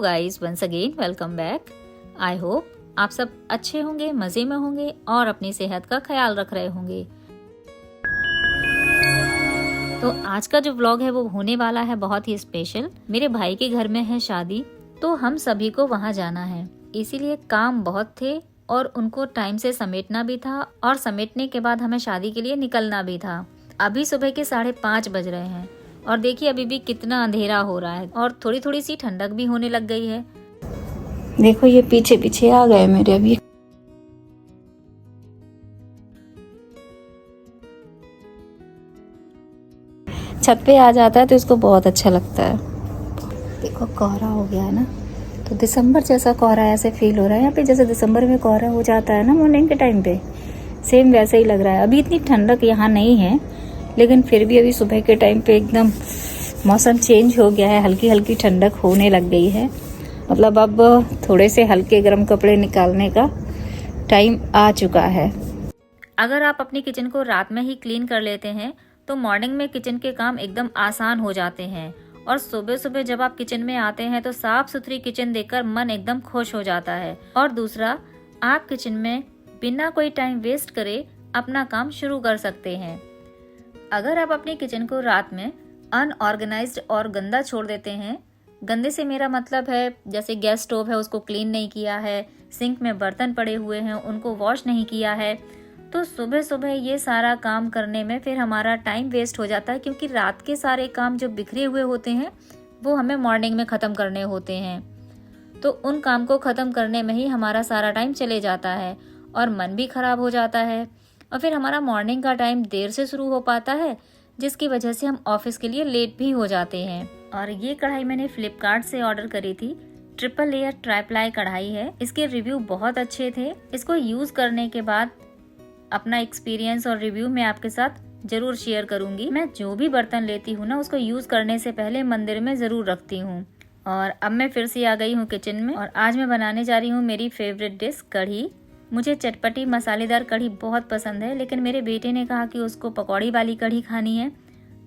Guys once again welcome back. I hope आप सब अच्छे होंगे, मजे में होंगे और अपनी सेहत का ख्याल रख रहे होंगे। तो आज का जो व्लॉग है वो होने वाला है बहुत ही स्पेशल। मेरे भाई के घर में है शादी, तो हम सभी को वहाँ जाना है, इसीलिए काम बहुत थे और उनको टाइम से समेटना भी था और समेटने के बाद हमें शादी के लिए निकलना भी था। अभी सुबह के 5:30 बज रहे हैं और देखिए अभी भी कितना अंधेरा हो रहा है और थोड़ी थोड़ी सी ठंडक भी होने लग गई है। देखो ये पीछे पीछे आ गए मेरे अभी। छत पे आ जाता है तो इसको बहुत अच्छा लगता है। देखो कोहरा हो गया है ना, तो दिसंबर जैसा कोहरा ऐसे फील हो रहा है यहाँ पे, जैसे दिसंबर में कोहरा हो जाता है ना मॉर्निंग के टाइम पे, सेम वैसे ही लग रहा है। अभी इतनी ठंडक यहाँ नहीं है, लेकिन फिर भी अभी सुबह के टाइम पे एकदम मौसम चेंज हो गया है, हल्की हल्की ठंडक होने लग गई है। मतलब अब थोड़े से हल्के गर्म कपड़े निकालने का टाइम आ चुका है। अगर आप अपनी किचन को रात में ही क्लीन कर लेते हैं तो मॉर्निंग में किचन के काम एकदम आसान हो जाते हैं और सुबह सुबह जब आप किचन में आते हैं तो साफ सुथरी किचन देखकर मन एकदम खुश हो जाता है। और दूसरा, आप किचन में बिना कोई टाइम वेस्ट करे अपना काम शुरू कर सकते हैं। अगर आप अपनी किचन को रात में अनऑर्गेनाइज्ड और गंदा छोड़ देते हैं, गंदे से मेरा मतलब है जैसे गैस स्टोव है उसको क्लीन नहीं किया है, सिंक में बर्तन पड़े हुए हैं उनको वॉश नहीं किया है, तो सुबह सुबह ये सारा काम करने में फिर हमारा टाइम वेस्ट हो जाता है, क्योंकि रात के सारे काम जो बिखरे हुए होते हैं वो हमें मॉर्निंग में ख़त्म करने होते हैं। तो उन काम को ख़त्म करने में ही हमारा सारा टाइम चले जाता है और मन भी ख़राब हो जाता है और फिर हमारा मॉर्निंग का टाइम देर से शुरू हो पाता है, जिसकी वजह से हम ऑफिस के लिए लेट भी हो जाते हैं। और ये कढ़ाई मैंने फ्लिपकार्ट से ऑर्डर करी थी, ट्रिपल लेयर ट्राईप्लाई कढ़ाई है। इसके रिव्यू बहुत अच्छे थे। इसको यूज करने के बाद अपना एक्सपीरियंस और रिव्यू मैं आपके साथ जरूर शेयर करूंगी। मैं जो भी बर्तन लेती हूँ ना उसको यूज करने से पहले मंदिर में जरूर रखती हूँ। और अब मैं फिर से आ गई हूँ किचन में और आज मैं बनाने जा रही हूँ मेरी फेवरेट डिश कढ़ी। मुझे चटपटी मसालेदार कढ़ी बहुत पसंद है, लेकिन मेरे बेटे ने कहा कि उसको पकौड़ी वाली कढ़ी खानी है,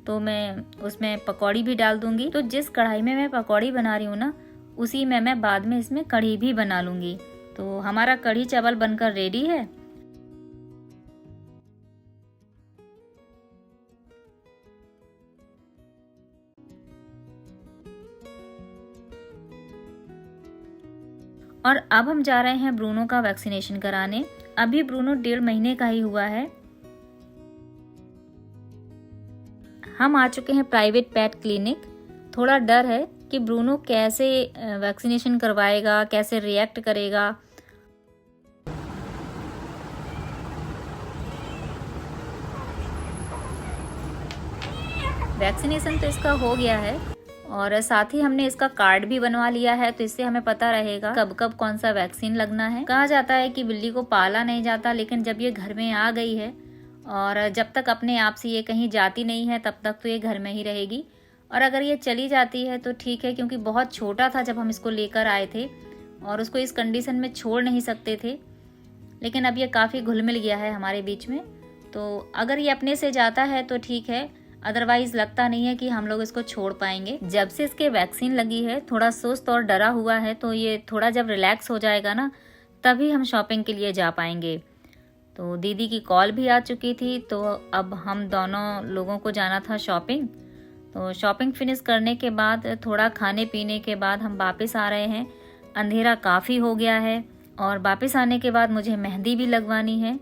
तो मैं उसमें पकौड़ी भी डाल दूंगी। तो जिस कढ़ाई में मैं पकौड़ी बना रही हूँ ना, उसी में मैं बाद में इसमें कढ़ी भी बना लूंगी। तो हमारा कढ़ी चावल बनकर रेडी है। और अब हम जा रहे हैं ब्रूनो का वैक्सीनेशन कराने। अभी ब्रूनो 1.5 महीने का ही हुआ है। हम आ चुके हैं प्राइवेट पेट क्लिनिक। थोड़ा डर है कि ब्रूनो कैसे वैक्सीनेशन करवाएगा, कैसे रिएक्ट करेगा। वैक्सीनेशन तो इसका हो गया है और साथ ही हमने इसका कार्ड भी बनवा लिया है, तो इससे हमें पता रहेगा कब कब कौन सा वैक्सीन लगना है। कहा जाता है कि बिल्ली को पाला नहीं जाता, लेकिन जब ये घर में आ गई है और जब तक अपने आप से ये कहीं जाती नहीं है तब तक तो ये घर में ही रहेगी। और अगर ये चली जाती है तो ठीक है, क्योंकि बहुत छोटा था जब हम इसको लेकर आए थे और उसको इस कंडीशन में छोड़ नहीं सकते थे, लेकिन अब ये काफ़ी घुल मिल गया है हमारे बीच में। तो अगर ये अपने से जाता है तो ठीक है, अदरवाइज लगता नहीं है कि हम लोग इसको छोड़ पाएंगे। जब से इसके वैक्सीन लगी है थोड़ा सुस्त और डरा हुआ है, तो ये थोड़ा जब रिलैक्स हो जाएगा ना तभी हम शॉपिंग के लिए जा पाएंगे। तो दीदी की कॉल भी आ चुकी थी, तो अब हम दोनों लोगों को जाना था शॉपिंग। तो शॉपिंग फिनिश करने के बाद थोड़ा खाने पीने के बाद हम वापस आ रहे हैं। अंधेरा काफ़ी हो गया है और वापस आने के बाद मुझे मेहंदी भी लगवानी है।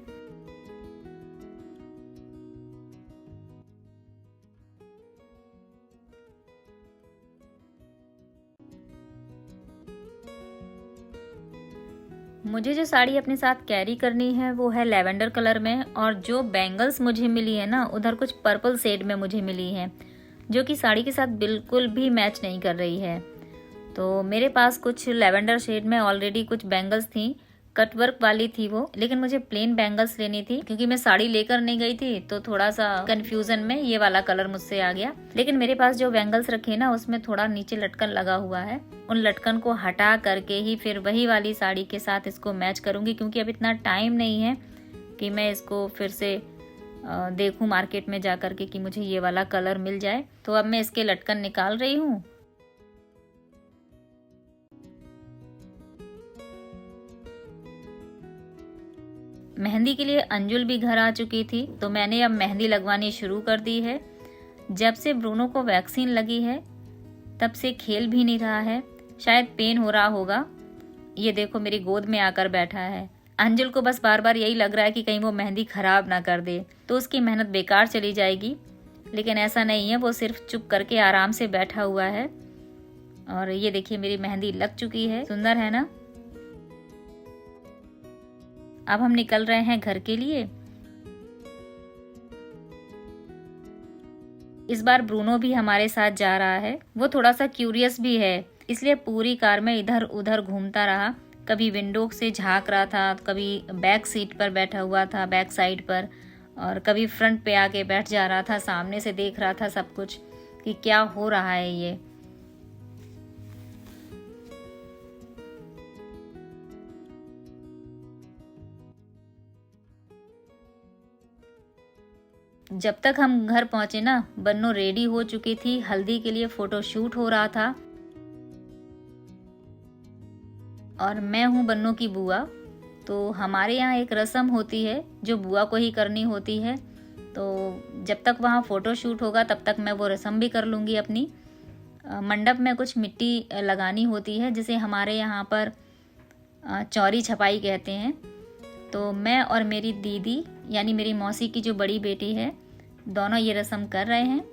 मुझे जो साड़ी अपने साथ कैरी करनी है वो है लेवेंडर कलर में, और जो बैंगल्स मुझे मिली है ना उधर कुछ पर्पल शेड में मुझे मिली है, जो कि साड़ी के साथ बिल्कुल भी मैच नहीं कर रही है। तो मेरे पास कुछ लेवेंडर शेड में ऑलरेडी कुछ बैंगल्स थी, कटवर्क वाली थी वो, लेकिन मुझे प्लेन बैंगल्स लेनी थी क्योंकि मैं साड़ी लेकर नहीं गई थी, तो थोड़ा सा कंफ्यूजन में ये वाला कलर मुझसे आ गया। लेकिन मेरे पास जो बैंगल्स रखे ना उसमें थोड़ा नीचे लटकन लगा हुआ है, उन लटकन को हटा करके ही फिर वही वाली साड़ी के साथ इसको मैच करूंगी, क्योंकि अब इतना टाइम नहीं है कि मैं इसको फिर से देखूं मार्केट में जा करके कि मुझे ये वाला कलर मिल जाए। तो अब मैं इसके लटकन निकाल रही हूँ मेहंदी के लिए अंजुल भी घर आ चुकी थी, तो मैंने अब मेहंदी लगवानी शुरू कर दी है। जब से ब्रूनो को वैक्सीन लगी है तब से खेल भी नहीं रहा है, शायद पेन हो रहा होगा। ये देखो मेरी गोद में आकर बैठा है। अंजुल को बस बार बार यही लग रहा है कि कहीं वो मेहंदी खराब ना कर दे तो उसकी मेहनत बेकार चली जाएगी, लेकिन ऐसा नहीं है, वो सिर्फ चुप करके आराम से बैठा हुआ है। और ये देखिए मेरी मेहंदी लग चुकी है, सुंदर है ना। अब हम निकल रहे हैं घर के लिए। इस बार ब्रूनो भी हमारे साथ जा रहा है। वो थोड़ा सा क्यूरियस भी है, इसलिए पूरी कार में इधर उधर घूमता रहा। कभी विंडो से झांक रहा था, कभी बैक सीट पर बैठा हुआ था, बैक साइड पर, और कभी फ्रंट पे आके बैठ जा रहा था। सामने से देख रहा था सब कुछ कि क्या हो रहा है ये। जब तक हम घर पहुंचे ना, बन्नो रेडी हो चुकी थी। हल्दी के लिए फोटो शूट हो रहा था। और मैं हूँ बन्नो की बुआ, तो हमारे यहाँ एक रस्म होती है जो बुआ को ही करनी होती है। तो जब तक वहाँ फ़ोटो शूट होगा तब तक मैं वो रस्म भी कर लूँगी अपनी। मंडप में कुछ मिट्टी लगानी होती है, जिसे हमारे यहाँ पर चौरी छपाई कहते हैं। तो मैं और मेरी दीदी यानी मेरी मौसी की जो बड़ी बेटी है, दोनों ये रस्म कर रहे हैं।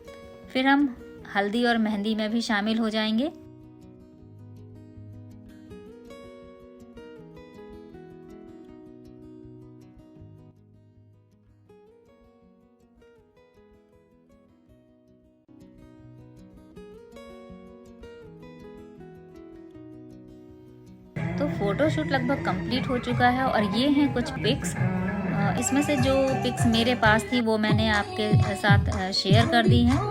फिर हम हल्दी और मेहंदी में भी शामिल हो जाएंगे। तो फोटोशूट लगभग कंप्लीट हो चुका है और ये हैं कुछ पिक्स। इसमें से जो पिक्स मेरे पास थी वो मैंने आपके साथ शेयर कर दी हैं।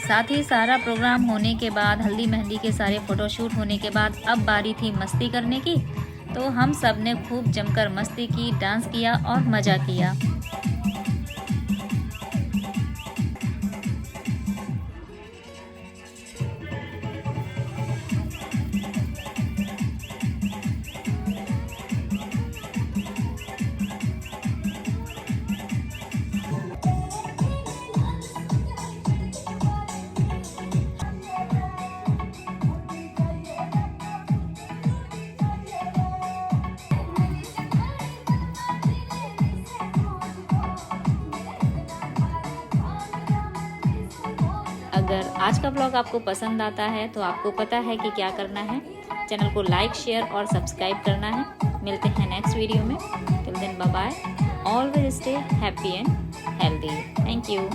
साथ ही सारा प्रोग्राम होने के बाद, हल्दी मेहंदी के सारे फोटोशूट होने के बाद अब बारी थी मस्ती करने की। तो हम सब ने खूब जमकर मस्ती की, डांस किया और मज़ा किया। अगर आज का ब्लॉग आपको पसंद आता है तो आपको पता है कि क्या करना है। चैनल को लाइक, शेयर और सब्सक्राइब करना है। मिलते हैं नेक्स्ट वीडियो में। Till then bye bye. Always stay happy and healthy. Thank you.